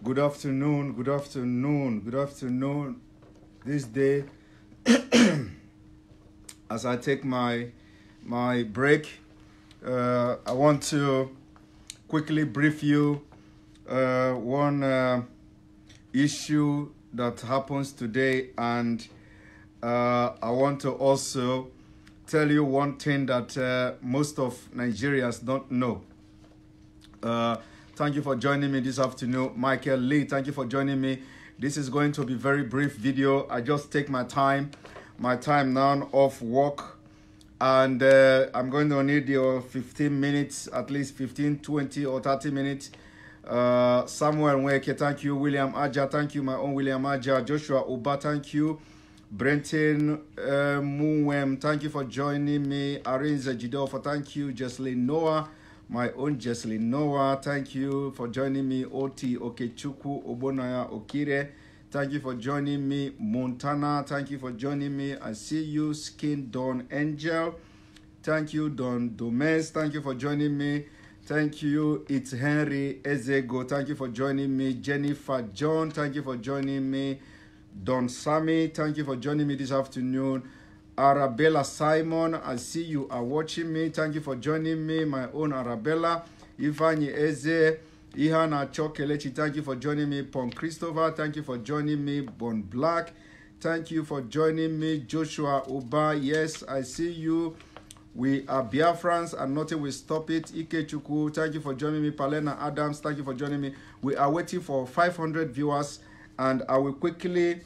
Good afternoon, good afternoon, good afternoon. This day, as I take my break, I want to quickly brief you one issue that happens today, and I want to also tell you one thing that most of Nigerians don't know. Thank you for joining me this afternoon. Michael Lee, thank you for joining me. This is going to be a very brief video. I just take my time now off work, and I'm going to need your 15 minutes, at least 15, 20 or 30 minutes. Samuel Nweke, thank you. William Aja, thank you. My own William Aja. Joshua Uba, thank you. Brenton Muwem, thank you for joining me. Arinze Jidofa, thank you. Jesslyn Noah, my own Jesslyn Noah, thank you for joining me. Oti Okechukwu Obonaya Okire, thank you for joining me. Montana, thank you for joining me. I see you. Skin Don Angel, thank you. Don Domes, thank you for joining me. Thank you. It's Henry Ezego, thank you for joining me. Jennifer John, thank you for joining me. Don Sammy, thank you for joining me this afternoon. Arabella Simon, I see you are watching me. Thank you for joining me, my own Arabella. Ifani Eze, Ihana Chokelechi, thank you for joining me. Pon Christopher, thank you for joining me. Bon Black, thank you for joining me. Joshua Uba, yes, I see you. We are Biafrans and nothing will stop it. Ike Chukwu, thank you for joining me. Palena Adams, thank you for joining me. We are waiting for 500 viewers, and I will quickly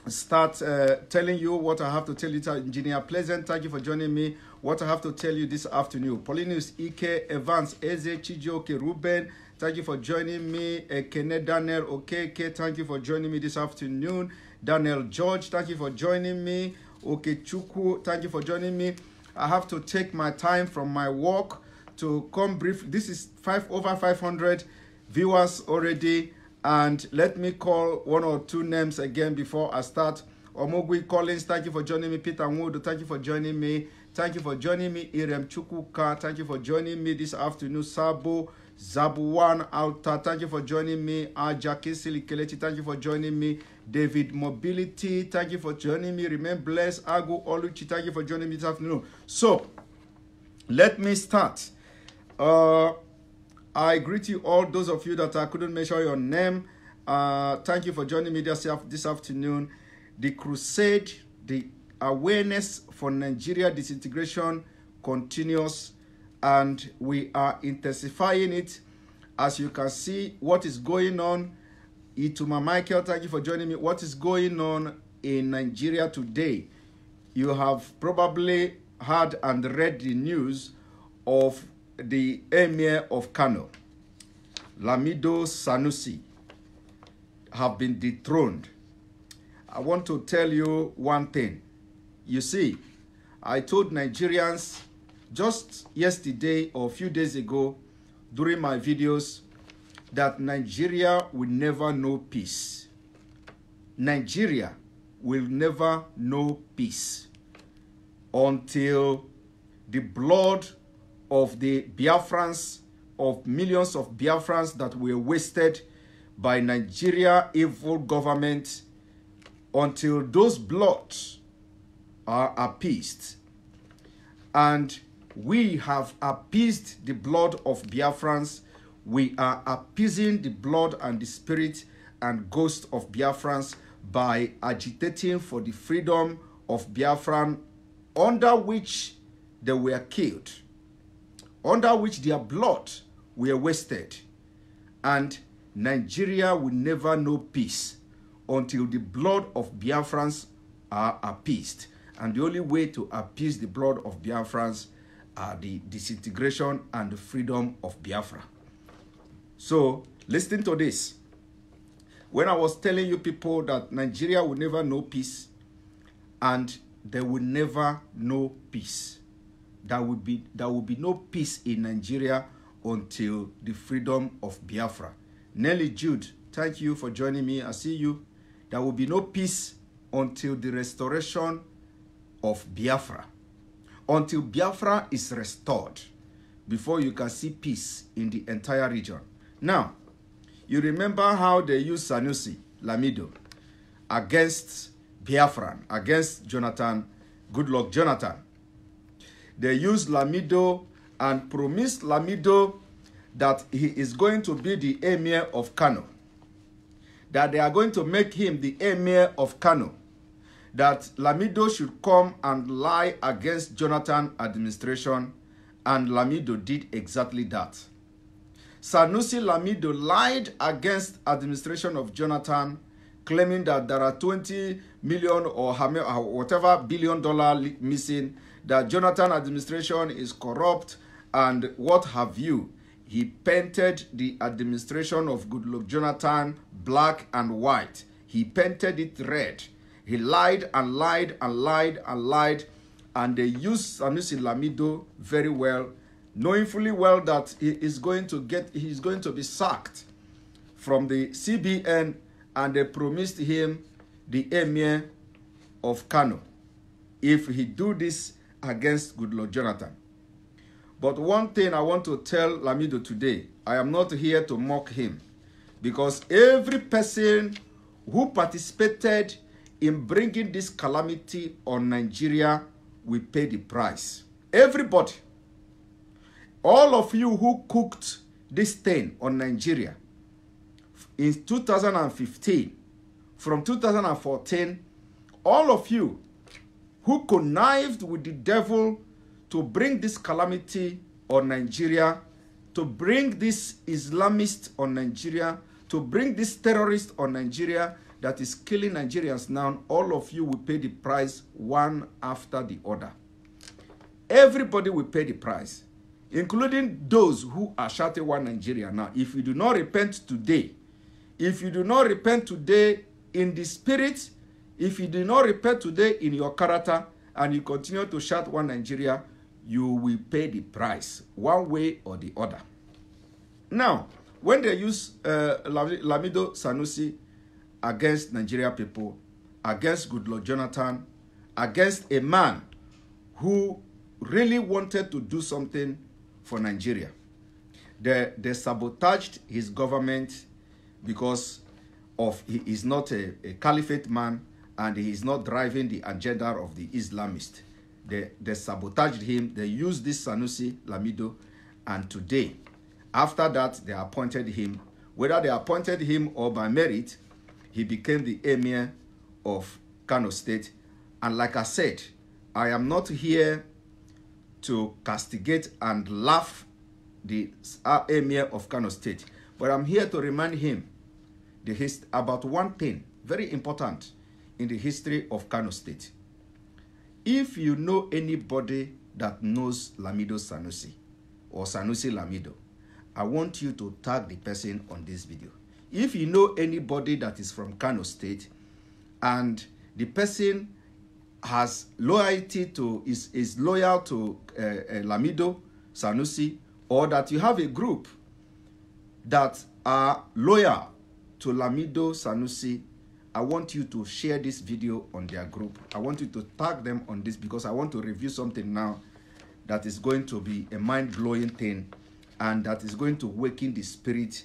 start telling you what I have to tell you. Engineer Pleasant, thank you for joining me. What I have to tell you this afternoon. Paulinus Ike, Evans, Eze, Chijioke, Ruben, thank you for joining me. Ekene Daniel Okeke, thank you for joining me this afternoon. Daniel George, thank you for joining me. Okechukwu, thank you for joining me. I have to take my time from my work to come brief. This is over 500 viewers already. And let me call one or two names again before I start. Omogui Collins, thank you for joining me. Peter Nwodo, thank you for joining me. Thank you for joining me. Irem Chukwuka, thank you for joining me this afternoon. Sabo Zabuwan Alta, thank you for joining me. Ajaki Silikelechi, thank you for joining me. David Mobility, thank you for joining me. Remain blessed. Agu Oluchi, thank you for joining me this afternoon. So, let me start. I greet you all, those of you that I couldn't mention your name. Thank you for joining me this afternoon. The crusade, the awareness for Nigeria disintegration continues, and we are intensifying it. As you can see, what is going on. Ituma Michael, thank you for joining me. What is going on in Nigeria today? You have probably heard and read the news of the Emir of Kano, Lamido Sanusi, have been dethroned. I want to tell you one thing. You see, I told Nigerians just yesterday or a few days ago during my videos that Nigeria will never know peace. Nigeria will never know peace until the blood of the Biafrans, of millions of Biafrans that were wasted by Nigeria evil government, until those bloods are appeased. And we have appeased the blood of Biafrans. We are appeasing the blood and the spirit and ghost of Biafrans by agitating for the freedom of Biafran, under which they were killed, under which their blood were wasted. And Nigeria will never know peace until the blood of Biafrans are appeased. And the only way to appease the blood of Biafrans are the disintegration and the freedom of Biafra. So, listen to this. When I was telling you people that Nigeria will never know peace, and they will never know peace, there will be no peace in Nigeria until the freedom of Biafra. Nelly Jude, thank you for joining me. I see you. There will be no peace until the restoration of Biafra. Until Biafra is restored, before you can see peace in the entire region. Now, You remember how they used Sanusi Lamido against Biafran, against Jonathan, Goodluck Jonathan. They used Lamido and promised Lamido that he is going to be the emir of Kano, that they are going to make him the emir of Kano, that Lamido should come and lie against Jonathan administration, and Lamido did exactly that. Sanusi Lamido lied against administration of Jonathan, claiming that there are 20 million or whatever $billion missing, that Jonathan administration is corrupt, and what have you. He painted the administration of Goodluck Jonathan black and white. He painted it red. He lied and lied and lied and lied, and they used Sanusi Lamido very well, knowing fully well that he is going to be sacked from the CBN, and they promised him the emir of Kano if he do this against Goodluck Jonathan. But one thing I want to tell Lamido today, I am not here to mock him, because every person who participated in bringing this calamity on Nigeria will pay the price. Everybody. All of you who cooked this thing on Nigeria in 2015, from 2014, all of you who connived with the devil to bring this calamity on Nigeria, to bring this Islamist on Nigeria, to bring this terrorist on Nigeria that is killing Nigerians now, all of you will pay the price one after the other. Everybody will pay the price, including those who are shouting one Nigeria now. If you do not repent today, if you do not repent today in the spirit, if you do not repent today in your character, and you continue to shout one Nigeria, you will pay the price, one way or the other. Now, when they use Lamido Sanusi against Nigeria people, against Goodluck Jonathan, against a man who really wanted to do something for Nigeria, they sabotaged his government because of he is not a caliphate man, and he is not driving the agenda of the Islamists. They sabotaged him. They used this Sanusi Lamido, and today, after that, they appointed him. Whether they appointed him or by merit, he became the emir of Kano State. And like I said, I am not here to castigate and laugh the emir of Kano State, but I'm here to remind him about one thing, very important in the history of Kano State. If you know anybody that knows Lamido Sanusi or Sanusi Lamido, I want you to tag the person on this video. If you know anybody that is from Kano State and the person has loyalty to, is loyal to Lamido Sanusi, or that you have a group that are loyal to Lamido Sanusi, I want you to share this video on their group. I want you to tag them on this, because I want to review something now that is going to be a mind-blowing thing, and that is going to awaken the spirit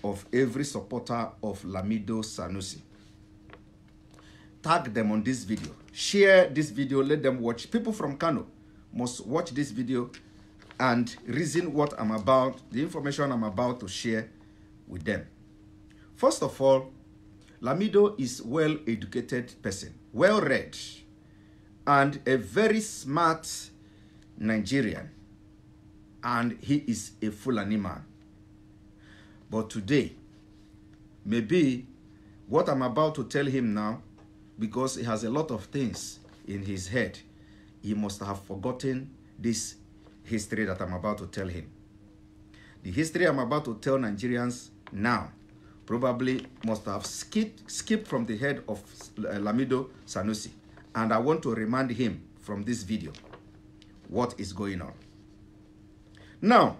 of every supporter of Lamido Sanusi. Tag them on this video. Share this video. Let them watch. People from Kano must watch this video and reason what I'm about, the information I'm about to share with them. First of all, Lamido is well-educated person, well-read, and a very smart Nigerian, and he is a Fulani man. But today, maybe what I'm about to tell him now, because he has a lot of things in his head, he must have forgotten this history that I'm about to tell him. The history I'm about to tell Nigerians now probably must have skipped from the head of Lamido Sanusi. And I want to remind him from this video what is going on. Now,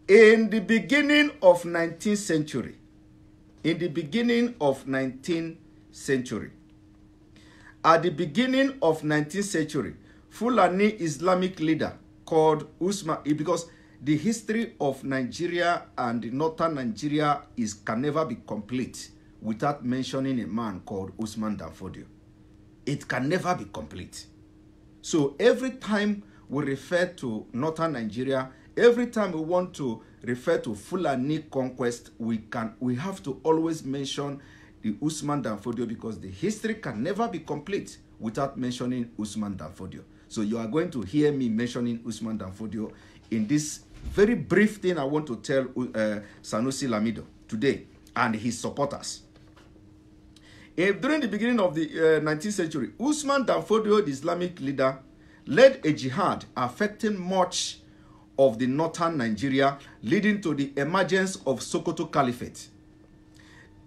in the beginning of 19th century, at the beginning of 19th century, Fulani Islamic leader called Usman, because the history of Nigeria and northern Nigeria can never be complete without mentioning a man called Usman Dan Fodio. It can never be complete. So every time we refer to northern Nigeria, every time we want to refer to Fulani conquest, we have to always mention the Usman Dan Fodio, because the history can never be complete without mentioning Usman Dan Fodio. So you are going to hear me mentioning Usman Dan Fodio in this very brief thing I want to tell Sanusi Lamido today and his supporters. During the beginning of the 19th century, Usman Dan Fodio, the Islamic leader, led a jihad affecting much of the northern Nigeria, leading to the emergence of Sokoto Caliphate.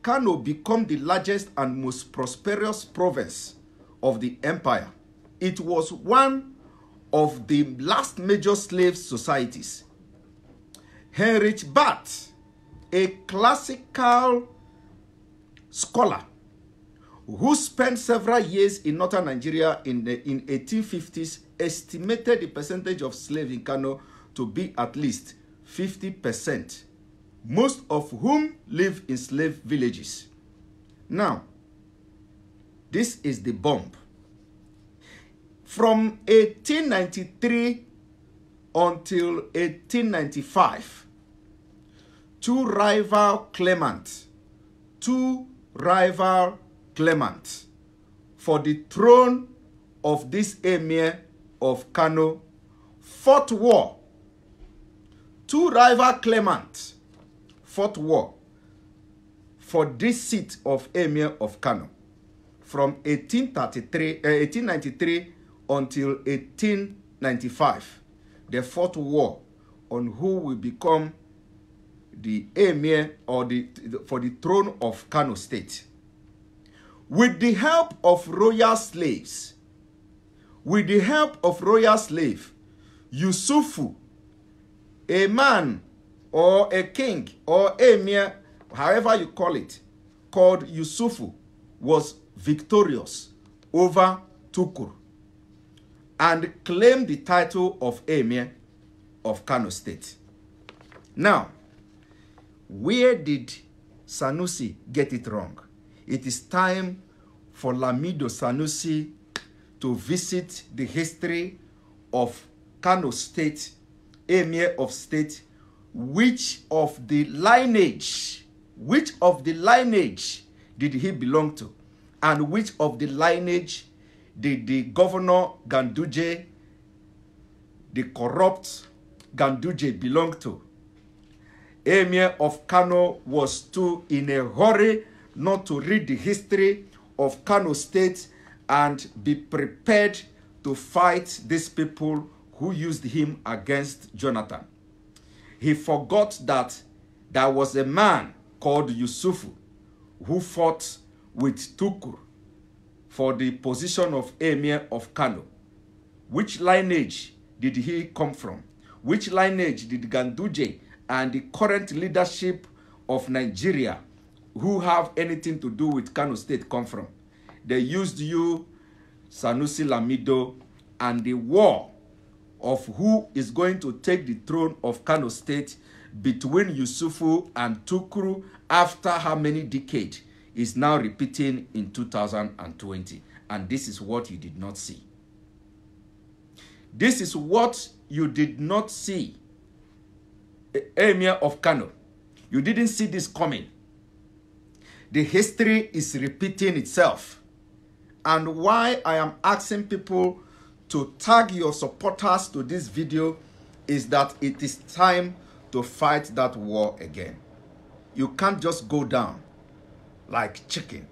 Kano became the largest and most prosperous province of the empire. It was one of the last major slave societies. Heinrich Barth, a classical scholar who spent several years in northern Nigeria in 1850s, estimated the percentage of slaves in Kano to be at least 50%, most of whom live in slave villages. Now, this is the bomb. From 1893 until 1895, two rival claimants for the throne of this emir of Kano fought war. Two rival claimants fought war for this seat of emir of Kano from 1893 until 1895. They fought war on who will become the emir or for the throne of Kano state. With the help of royal slaves, Yusufu, a man or a king or emir, however you call it, called Yusufu, was victorious over Tukur and claimed the title of emir of Kano state. Now, where did Sanusi get it wrong? It is time for Lamido Sanusi to visit the history of Kano state, emir of state, which of the lineage did he belong to, and which of the lineage did the governor Ganduje, the corrupt Ganduje, belong to. Emir of Kano was too in a hurry not to read the history of Kano state and be prepared to fight these people who used him against Jonathan. He forgot that there was a man called Yusufu who fought with Tukur for the position of emir of Kano. Which lineage did he come from? Which lineage did Ganduje and the current leadership of Nigeria, who have anything to do with Kano state, come from? They used you, Sanusi Lamido, and the war of who is going to take the throne of Kano state between Yusufu and Tukuru after how many decades is now repeating in 2020. And this is what you did not see. This is what you did not see, Emir of Kano. You didn't see this coming. The history is repeating itself. And why I am asking people to tag your supporters to this video is that it is time to fight that war again. You can't just go down like chicken.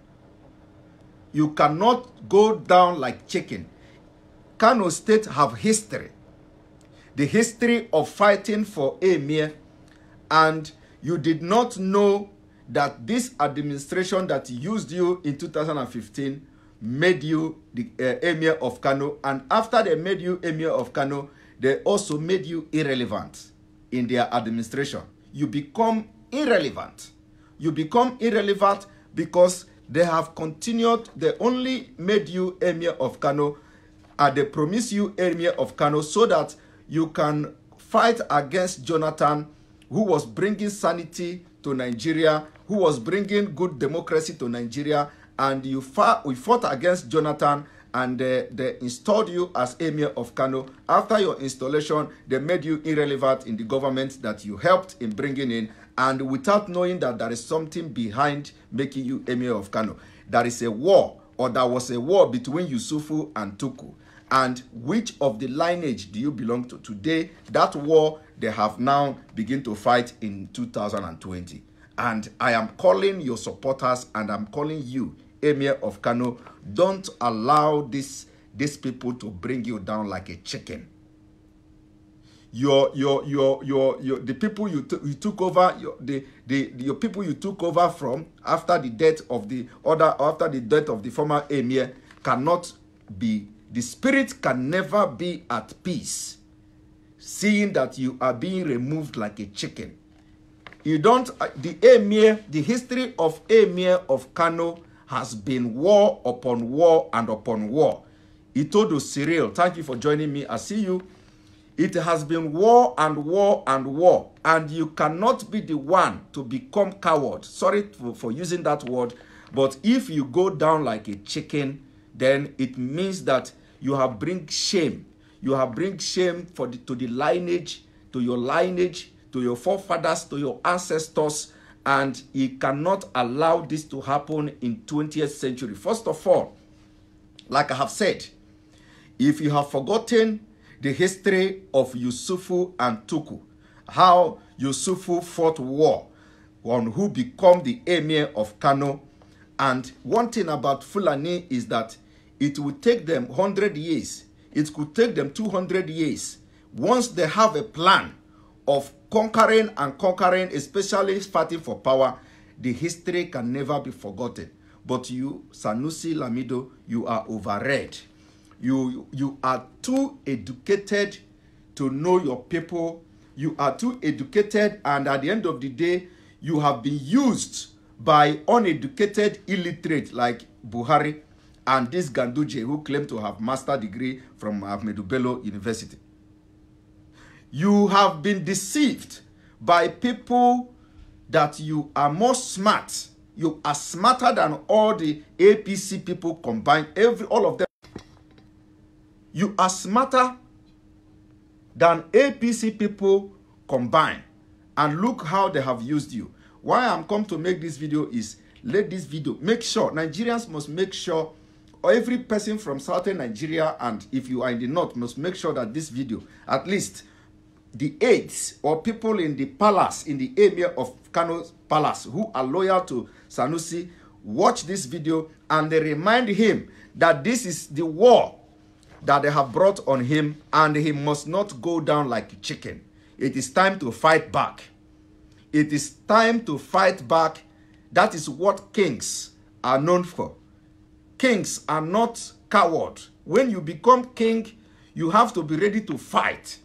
You cannot go down like chicken. Kano State have history. The history of fighting for emir, and you did not know that this administration that used you in 2015 made you the emir of Kano, and after they made you emir of Kano, they also made you irrelevant in their administration. You become irrelevant. You become irrelevant because they have continued. They only made you emir of Kano, and they promised you emir of Kano so that you can fight against Jonathan, who was bringing sanity to Nigeria, who was bringing good democracy to Nigeria, and we fought against Jonathan, and they installed you as Emir of Kano. After your installation, they made you irrelevant in the government that you helped in bringing in, and without knowing that there is something behind making you Emir of Kano. There is a war, or there was a war between Yusufu and Tuku. And which of the lineage do you belong to? Today, that war, they have now begin to fight in 2020. And I am calling your supporters, and I'm calling you, Emir of Kano, don't allow these people to bring you down like a chicken. The people you took over, your people you took over from after the death of the former Emir cannot be. The spirit can never be at peace, seeing that you are being removed like a chicken. You don't. The history of Emir of Kano has been war upon war and upon war. Itodo Cyril, thank you for joining me. I see you. It has been war and war and war, and you cannot be the one to become coward. Sorry for using that word, but if you go down like a chicken, then it means that you have bring shame. You have bring shame to the lineage, to your lineage, to your forefathers, to your ancestors, and you cannot allow this to happen in 20th century. First of all, like I have said, if you have forgotten the history of Yusufu and Tuku, how Yusufu fought war on who become the Emir of Kano, and one thing about Fulani is that it will take them 100 years. It could take them 200 years. Once they have a plan of conquering, especially fighting for power, the history can never be forgotten. But you, Sanusi Lamido, you are overread. You are too educated to know your people. You are too educated, and at the end of the day, you have been used by uneducated illiterate like Buhari and this Ganduje, who claim to have master degree from Ahmedu Bello University. You have been deceived by people that you are more smart. You are smarter than all the APC people combined. All of them. You are smarter than APC people combined. And look how they have used you. Why I'm come to make this video is, let this video make sure, Nigerians must make sure, or every person from southern Nigeria, and if you are in the north, must make sure that this video, at least the aides or people in the palace, in the Emir of Kano's palace, who are loyal to Sanusi, watch this video and they remind him that this is the war that they have brought on him, and he must not go down like a chicken. It is time to fight back. It is time to fight back. That is what kings are known for. Kings are not cowards. When you become king, you have to be ready to fight.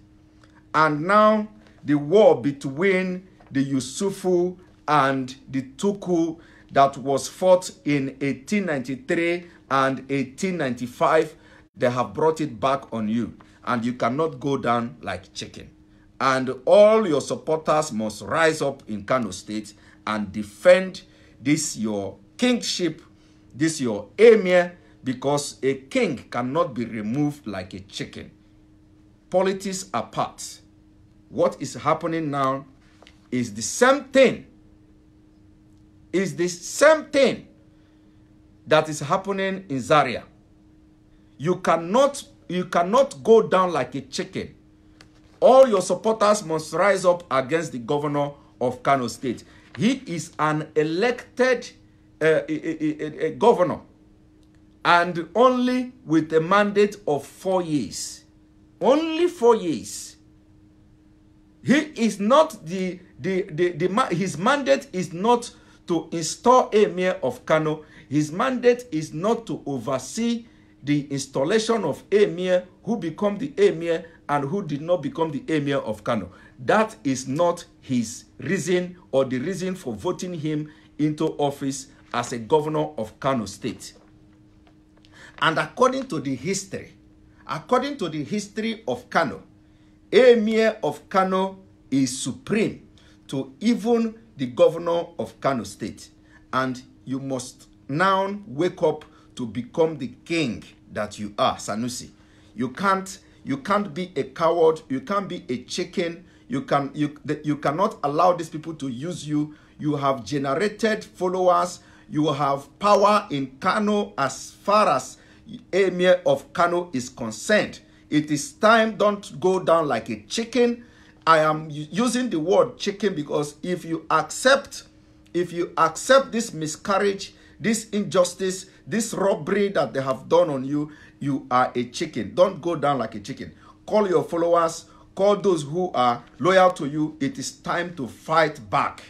And now, the war between the Yusufu and the Tuku that was fought in 1893 and 1895, they have brought it back on you. And you cannot go down like chicken. And all your supporters must rise up in Kano State and defend this your kingship, this your emir, because a king cannot be removed like a chicken. Politics apart, what is happening now is the same thing. Is the same thing that is happening in Zaria. You cannot go down like a chicken. All your supporters must rise up against the governor of Kano State. He is an elected governor, and only with a mandate of 4 years. Only 4 years. He is not his mandate is not to install Emir of Kano. His mandate is not to oversee the installation of Emir who become the Emir and who did not become the Emir of Kano. That is not his reason or the reason for voting him into office as a governor of Kano State. And according to the history of Kano, Emir of Kano is supreme to even the governor of Kano State. And you must now wake up to become the king that you are, Sanusi. You can't be a coward. You can't be a chicken. You cannot allow these people to use you. You have generated followers. You have power in Kano as far as Emir of Kano is concerned. It is time. Don't go down like a chicken. I am using the word chicken because if you accept this miscarriage, this injustice, this robbery that they have done on you, you are a chicken. Don't go down like a chicken. Call your followers, call those who are loyal to you. It is time to fight back.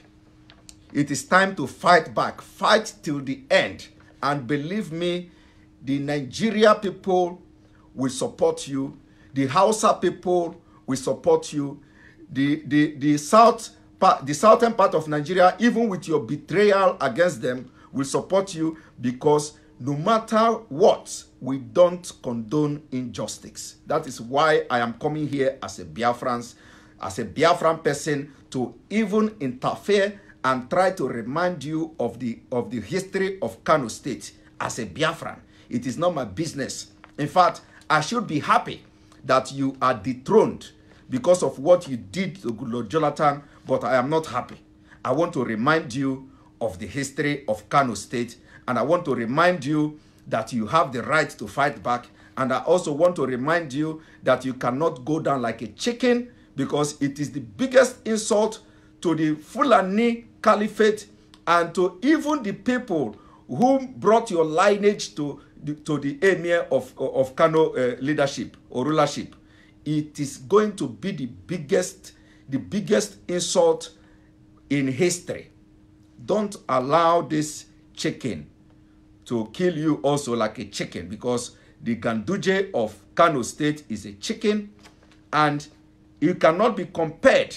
It is time to fight back. Fight till the end. And believe me, the Nigeria people will support you. The Hausa people will support you. The southern part of Nigeria, even with your betrayal against them, will support you, because no matter what, we don't condone injustice. That is why I am coming here as a Biafran person, to even interfere and try to remind you of the history of Kano State as a Biafran. It is not my business. In fact, I should be happy that you are dethroned because of what you did to Goodluck Jonathan, but I am not happy. I want to remind you of the history of Kano State, and I want to remind you that you have the right to fight back, and I also want to remind you that you cannot go down like a chicken, because it is the biggest insult to the Fulani Caliphate and to even the people who brought your lineage to the Emir of Kano leadership or rulership. It is going to be the biggest insult in history. Don't allow this chicken to kill you also like a chicken, because the Ganduje of Kano State is a chicken, and you cannot be compared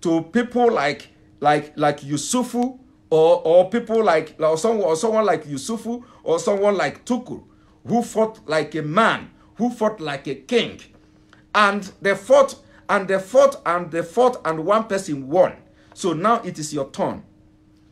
to people like Yusufu or people like someone like Yusufu or someone like Tukur, who fought like a man, who fought like a king, and they fought and one person won. So now it is your turn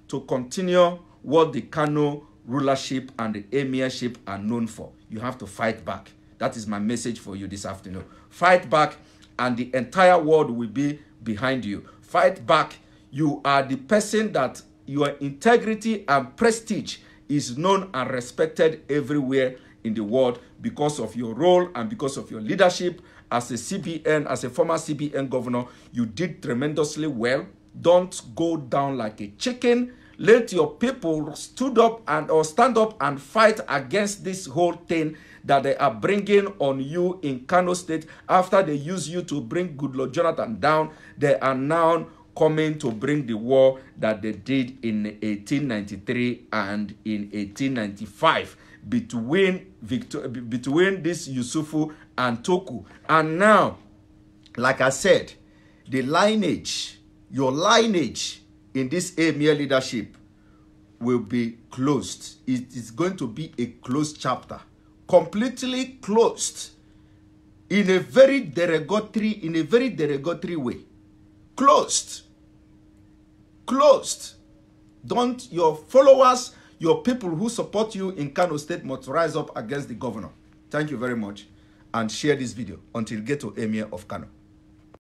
to continue what the Kano rulership and the emirship are known for. You have to fight back. That is my message for you this afternoon. Fight back, and the entire world will be behind you. Fight back. You are the person that your integrity and prestige is known and respected everywhere in the world because of your role and because of your leadership as a CBN, as a former CBN governor. You did tremendously well. Don't go down like a chicken. Let your people stand up and fight against this whole thing that they are bringing on you in Kano State. After they use you to bring Goodluck Jonathan down, they are now coming to bring the war that they did in 1893 and in 1895 between this Yusufu and Toku. And now, like I said, the lineage, your lineage in this Emir leadership will be closed. It is going to be a closed chapter, completely closed, in a very derogatory way. Closed. Don't your followers, your people who support you in Kano State must rise up against the governor. Thank you very much, and share this video until you get to Emir of Kano.